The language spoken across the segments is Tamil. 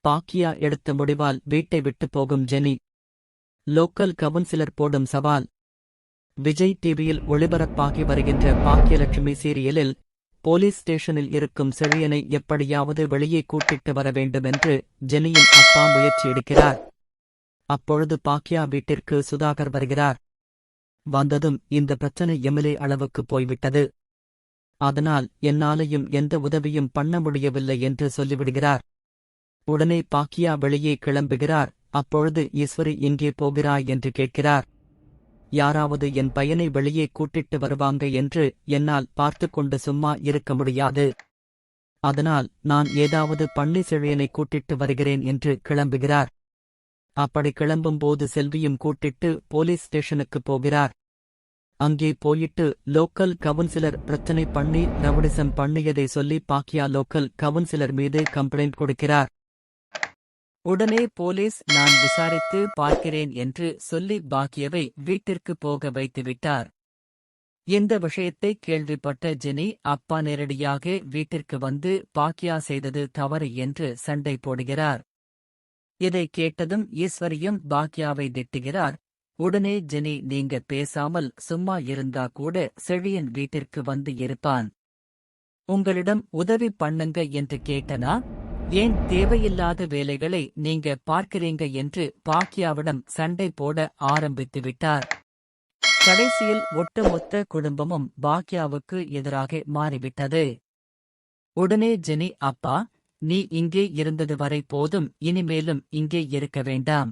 பாக்கியா எடுத்த முடிவால் வீட்டை விட்டு போகும் ஜெனி. லோக்கல் கவுன்சிலர் போடும் சவால். விஜய் டிவியில் ஒளிபரப்பாகி வருகின்ற பாக்கியலட்சுமி சீரியலில் போலீஸ் ஸ்டேஷனில் இருக்கும் செழியனை எப்படியாவது வெளியே கூட்டிட்டு வர வேண்டுமென்று ஜெனியின் அப்பா முயற்சி எடுக்கிறார். அப்பொழுது பாக்கியா வீட்டிற்கு சுதாகர் வருகிறார். வந்ததும் இந்த பிரச்சனை எம்எல்ஏ அளவுக்கு போய்விட்டது. அதனால் என்னாலையும் எந்த உதவியும் பண்ண முடியவில்லை என்று சொல்லிவிடுகிறார். உடனே பாக்கியா வெளியே கிளம்புகிறார். அப்பொழுது ஈஸ்வரி எங்கே போகிறாய் என்று கேட்கிறார். யாராவது என் பையனை வெளியே கூட்டிட்டு வருவாங்க என்று என்னால் பார்த்து கொண்டு சும்மா இருக்க முடியாது. அதனால் நான் ஏதாவது பண்ணி செழியனை கூட்டிட்டு வருகிறேன் என்று கிளம்புகிறார். அப்படி கிளம்பும்போது செல்வியும் கூட்டிட்டு போலீஸ் ஸ்டேஷனுக்கு போகிறார். அங்கே போயிட்டு லோக்கல் கவுன்சிலர் பிரச்சனை பண்ணி ரவுடிசம் பண்ணியதை சொல்லி பாக்கியா லோக்கல் கவுன்சிலர் மீது கம்ப்ளைண்ட் கொடுக்கிறார். உடனே போலீஸ் நான் விசாரித்து பார்க்கிறேன் என்று சொல்லி பாக்கியவை வீட்டிற்கு போக வைத்துவிட்டார். இந்த விஷயத்தை கேள்விப்பட்ட ஜெனி அப்பா நேரடியாக வீட்டிற்கு வந்து பாக்கியா செய்தது தவறு என்று சண்டை போடுகிறார். இதை கேட்டதும் ஈஸ்வரியும் பாக்கியாவை திட்டுகிறார். உடனே ஜெனி நீங்க பேசாமல் சும்மா இருந்தா கூட செழியன் வீட்டிற்கு வந்து இருப்பான். உங்களிடம் உதவி பண்ணுங்க என்று கேட்டனா, ஏன் தேவையில்லாத வேலைகளை நீங்க பார்க்கிறீங்க என்று பாக்கியாவிடம் சண்டை போட ஆரம்பித்துவிட்டார். கடைசியில் ஒட்டுமொத்த குடும்பமும் பாக்கியாவுக்கு எதிராக மாறிவிட்டது. உடனே ஜெனி அப்பா, நீ இங்கே இருந்தது வரை போதும், இனிமேலும் இங்கே இருக்க வேண்டாம்.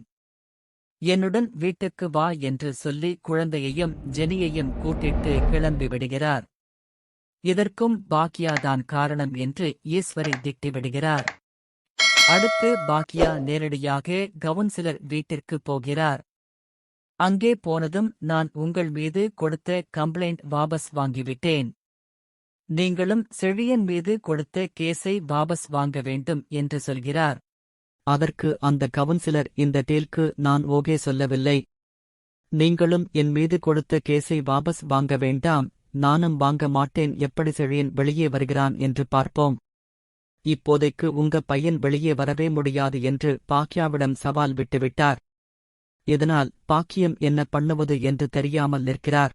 என்னுடன் வீட்டுக்கு வா என்று சொல்லி குழந்தையையும் ஜெனியையும் கூட்டிட்டு கிளம்பிவிடுகிறார். இதற்கும் பாக்கியாதான் காரணம் என்று ஈஸ்வரி திட்டிவிடுகிறார். அடுத்து பாக்கியா நேரடியாக கவுன்சிலர் வீட்டிற்கு போகிறார். அங்கே போனதும் நான் உங்கள் மீது கொடுத்த கம்ப்ளைண்ட் வாபஸ் வாங்கிவிட்டேன். நீங்களும் செழியன் மீது கொடுத்த கேஸை வாபஸ் வாங்க வேண்டும் என்று சொல்கிறார். அதற்கு அந்த கவுன்சிலர் இந்த டீலுக்கு நான் ஓகே சொல்லவில்லை. நீங்களும் என் மீது கொடுத்த கேஸை வாபஸ் வாங்க வேண்டாம், நானும் வாங்க மாட்டேன். எப்படி செழியன் வெளியே வருகிறான் என்று பார்ப்போம். இப்போதைக்கு உங்க பையன் வெளியே வரவே முடியாது என்று பாக்கியாவிடம் சவால் விட்டுவிட்டார். இதனால் பாக்கியம் என்ன பண்ணுவது என்று தெரியாமல் நிற்கிறார்.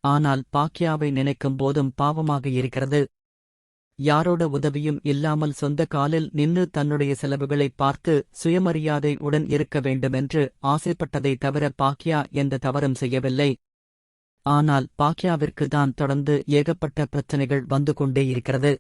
ஆனால் பாக்கியாவை நினைக்கும் போதும் பாவமாக இருக்கிறது. யாரோட உதவியும் இல்லாமல் சொந்த காலில் நின்று தன்னுடைய செலவுகளை பார்த்து சுயமரியாதை உடன் இருக்க வேண்டுமென்று ஆசைப்பட்டதை தவிர பாக்கியா எந்த தவறும் செய்யவில்லை. ஆனால் பாக்கியாவிற்கு தான் தொடர்ந்து ஏகப்பட்ட பிரச்சனைகள் வந்து கொண்டே இருக்கிறது.